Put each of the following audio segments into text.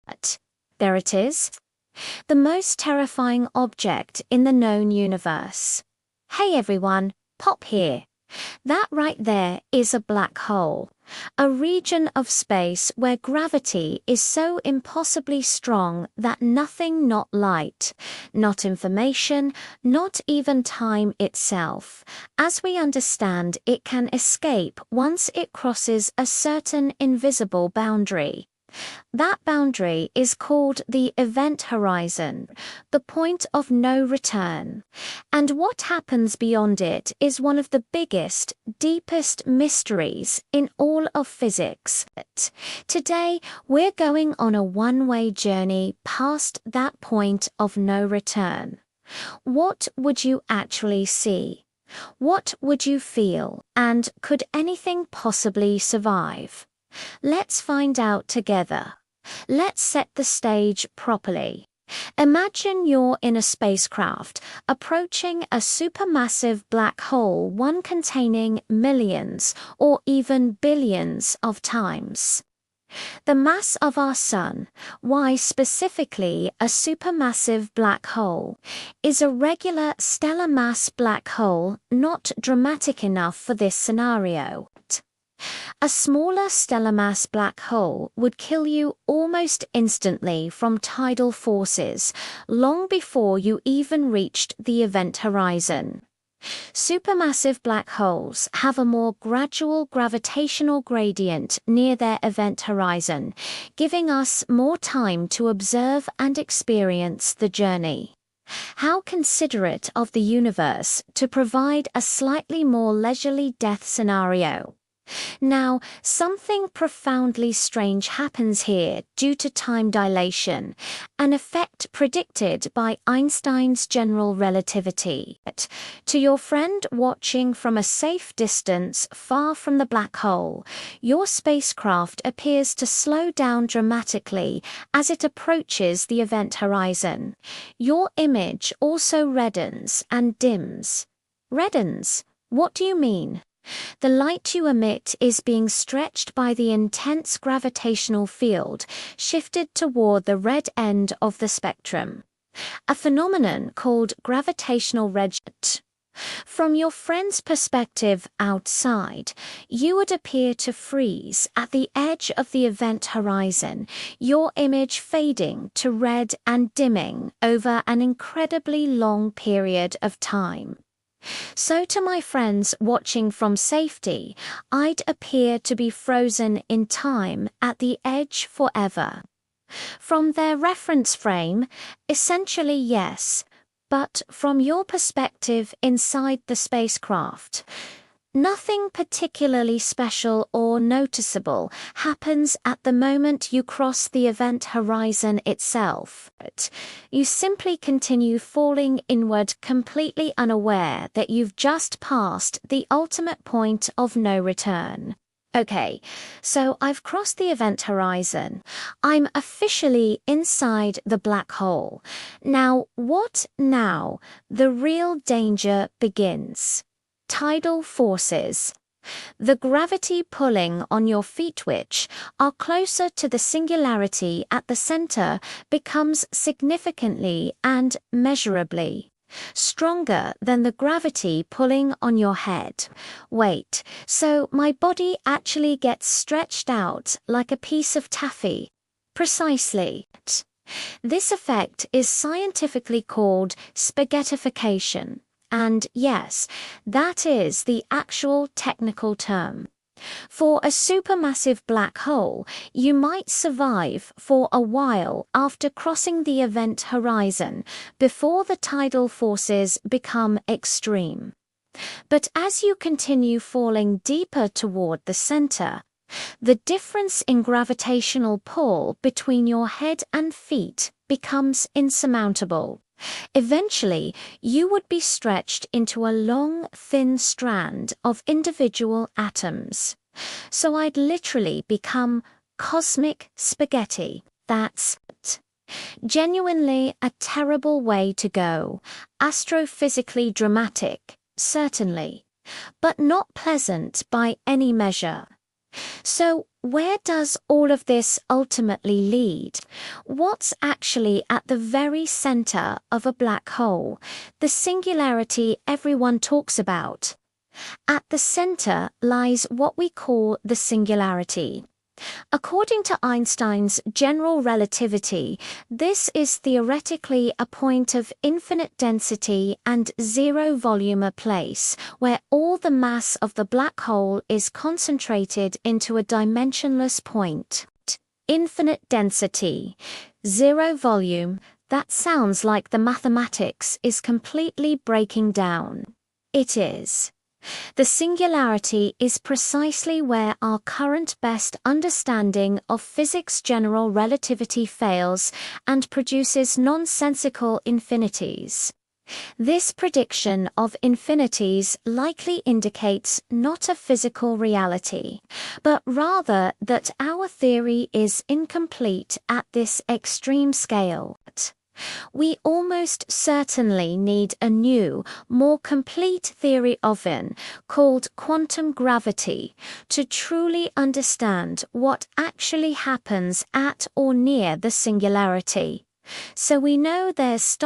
But there it is. The most terrifying object in the known universe. Hey everyone, Pop here. That right there is a black hole, a region of space where gravity is so impossibly strong that nothing, not light, not information, not even time itself, as we understand it, can escape once it crosses a certain invisible boundary. That boundary is called the event horizon, the point of no return. And what happens beyond it is one of the biggest, deepest mysteries in all of physics. Today, we're going on a one-way journey past that point of no return. What would you actually see? What would you feel? And could anything possibly survive? Let's find out together. Let's set the stage properly. Imagine you're in a spacecraft approaching a supermassive black hole, one containing millions or even billions of times the mass of our Sun. Why specifically a supermassive black hole? Is a regular stellar mass black hole not dramatic enough for this scenario? A smaller stellar mass black hole would kill you almost instantly from tidal forces, long before you even reached the event horizon. Supermassive black holes have a more gradual gravitational gradient near their event horizon, giving us more time to observe and experience the journey. How considerate of the universe to provide a slightly more leisurely death scenario. Now, something profoundly strange happens here due to time dilation, an effect predicted by Einstein's general relativity. To your friend watching from a safe distance far from the black hole, your spacecraft appears to slow down dramatically as it approaches the event horizon. Your image also reddens and dims. Reddens? What do you mean? The light you emit is being stretched by the intense gravitational field, shifted toward the red end of the spectrum. A phenomenon called gravitational redshift. From your friend's perspective outside, you would appear to freeze at the edge of the event horizon, your image fading to red and dimming over an incredibly long period of time. So to my friends watching from safety, I'd appear to be frozen in time at the edge forever. From their reference frame, essentially yes, but from your perspective inside the spacecraft, nothing particularly special or noticeable happens at the moment you cross the event horizon itself. You simply continue falling inward, completely unaware that you've just passed the ultimate point of no return. Okay, so I've crossed the event horizon. I'm officially inside the black hole. Now, what now? The real danger begins. Tidal forces. The gravity pulling on your feet, which are closer to the singularity at the center, becomes significantly and measurably stronger than the gravity pulling on your head. Wait, so my body actually gets stretched out like a piece of taffy? Precisely. This effect is scientifically called spaghettification. And yes, that is the actual technical term. For a supermassive black hole, you might survive for a while after crossing the event horizon, before the tidal forces become extreme. But as you continue falling deeper toward the center, the difference in gravitational pull between your head and feet becomes insurmountable. Eventually, you would be stretched into a long, thin strand of individual atoms. So I'd literally become cosmic spaghetti. That's genuinely a terrible way to go. Astrophysically dramatic, certainly, but not pleasant by any measure. So where does all of this ultimately lead? What's actually at the very center of a black hole, the singularity everyone talks about? At the center lies what we call the singularity. According to Einstein's general relativity, this is theoretically a point of infinite density and zero volume, a place where all the mass of the black hole is concentrated into a dimensionless point. Infinite density, zero volume, that sounds like the mathematics is completely breaking down. It is. The singularity is precisely where our current best understanding of physics' general relativity fails and produces nonsensical infinities. This prediction of infinities likely indicates not a physical reality, but rather that our theory is incomplete at this extreme scale. We almost certainly need a new, more complete theory of it, called quantum gravity, to truly understand what actually happens at or near the singularity. So we know there's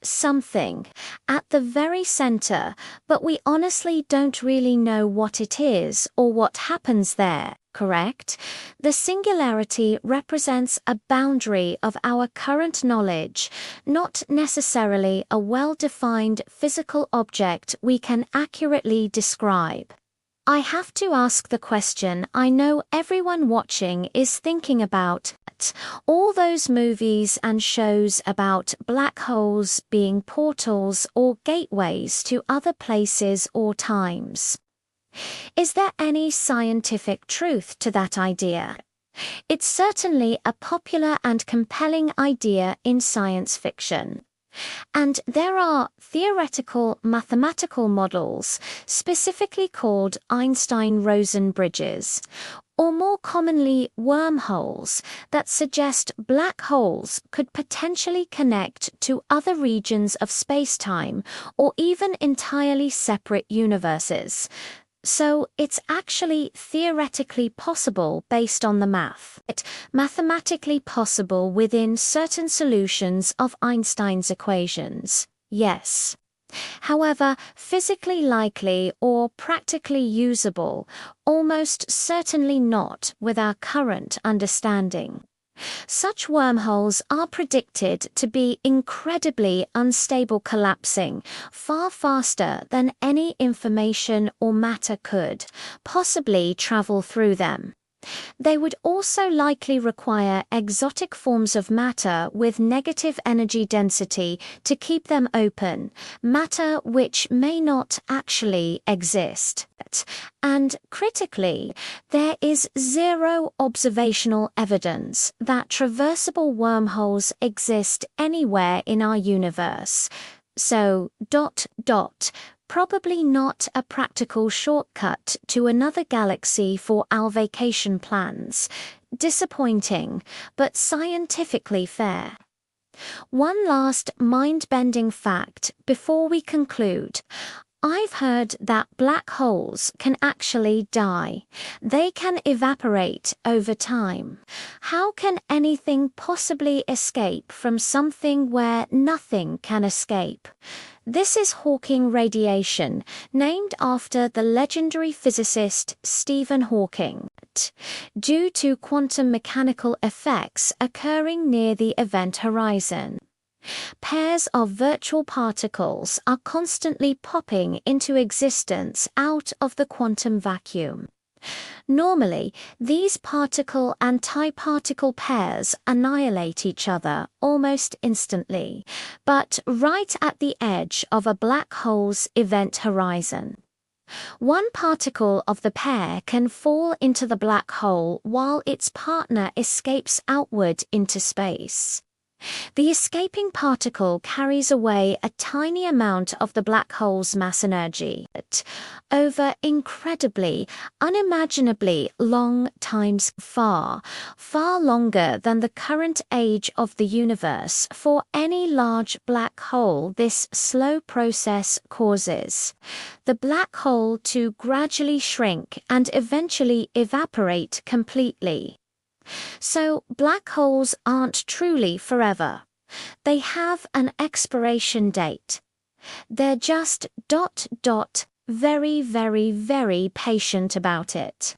something at the very center, but we honestly don't really know what it is or what happens there, correct? The singularity represents a boundary of our current knowledge, not necessarily a well-defined physical object we can accurately describe. I have to ask the question I know everyone watching is thinking about. All those movies and shows about black holes being portals or gateways to other places or times. Is there any scientific truth to that idea? It's certainly a popular and compelling idea in science fiction. And there are theoretical mathematical models, specifically called Einstein-Rosen bridges, or more commonly wormholes, that suggest black holes could potentially connect to other regions of spacetime or even entirely separate universes. So it's actually theoretically possible based on the math. It's mathematically possible within certain solutions of Einstein's equations. Yes. However, physically likely or practically usable, almost certainly not with our current understanding. Such wormholes are predicted to be incredibly unstable, collapsing far faster than any information or matter could possibly travel through them. They would also likely require exotic forms of matter with negative energy density to keep them open, matter which may not actually exist. And critically, there is zero observational evidence that traversable wormholes exist anywhere in our universe. So, probably not a practical shortcut to another galaxy for our vacation plans. Disappointing, but scientifically fair. One last mind-bending fact before we conclude. I've heard that black holes can actually die. They can evaporate over time. How can anything possibly escape from something where nothing can escape? This is Hawking radiation, named after the legendary physicist Stephen Hawking, due to quantum mechanical effects occurring near the event horizon. Pairs of virtual particles are constantly popping into existence out of the quantum vacuum. Normally, these particle and antiparticle pairs annihilate each other almost instantly, but right at the edge of a black hole's event horizon. One particle of the pair can fall into the black hole while its partner escapes outward into space. The escaping particle carries away a tiny amount of the black hole's mass energy over incredibly, unimaginably long times, far, far longer than the current age of the universe. For any large black hole, this slow process causes the black hole to gradually shrink and eventually evaporate completely. So black holes aren't truly forever. They have an expiration date. They're just very, very, very patient about it.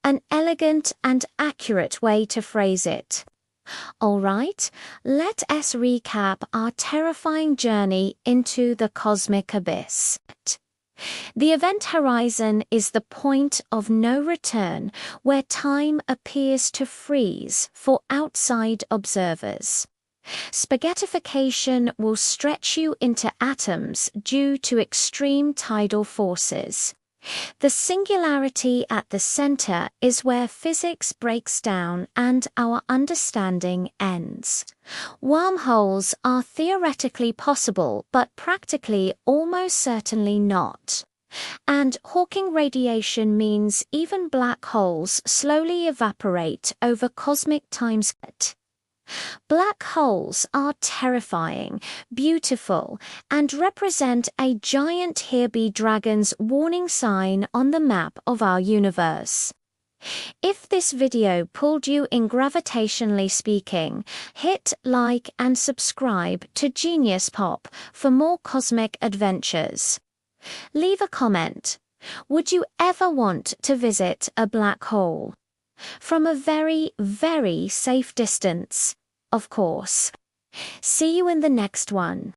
An elegant and accurate way to phrase it. All right, let us recap our terrifying journey into the cosmic abyss. The event horizon is the point of no return where time appears to freeze for outside observers. Spaghettification will stretch you into atoms due to extreme tidal forces. The singularity at the center is where physics breaks down and our understanding ends. Wormholes are theoretically possible, but practically almost certainly not. And Hawking radiation means even black holes slowly evaporate over cosmic timescale. Black holes are terrifying, beautiful, and represent a giant here-be-dragon's warning sign on the map of our universe. If this video pulled you in gravitationally speaking, hit like and subscribe to GeniusPopp for more cosmic adventures. Leave a comment. Would you ever want to visit a black hole? From a very, very safe distance, of course. See you in the next one.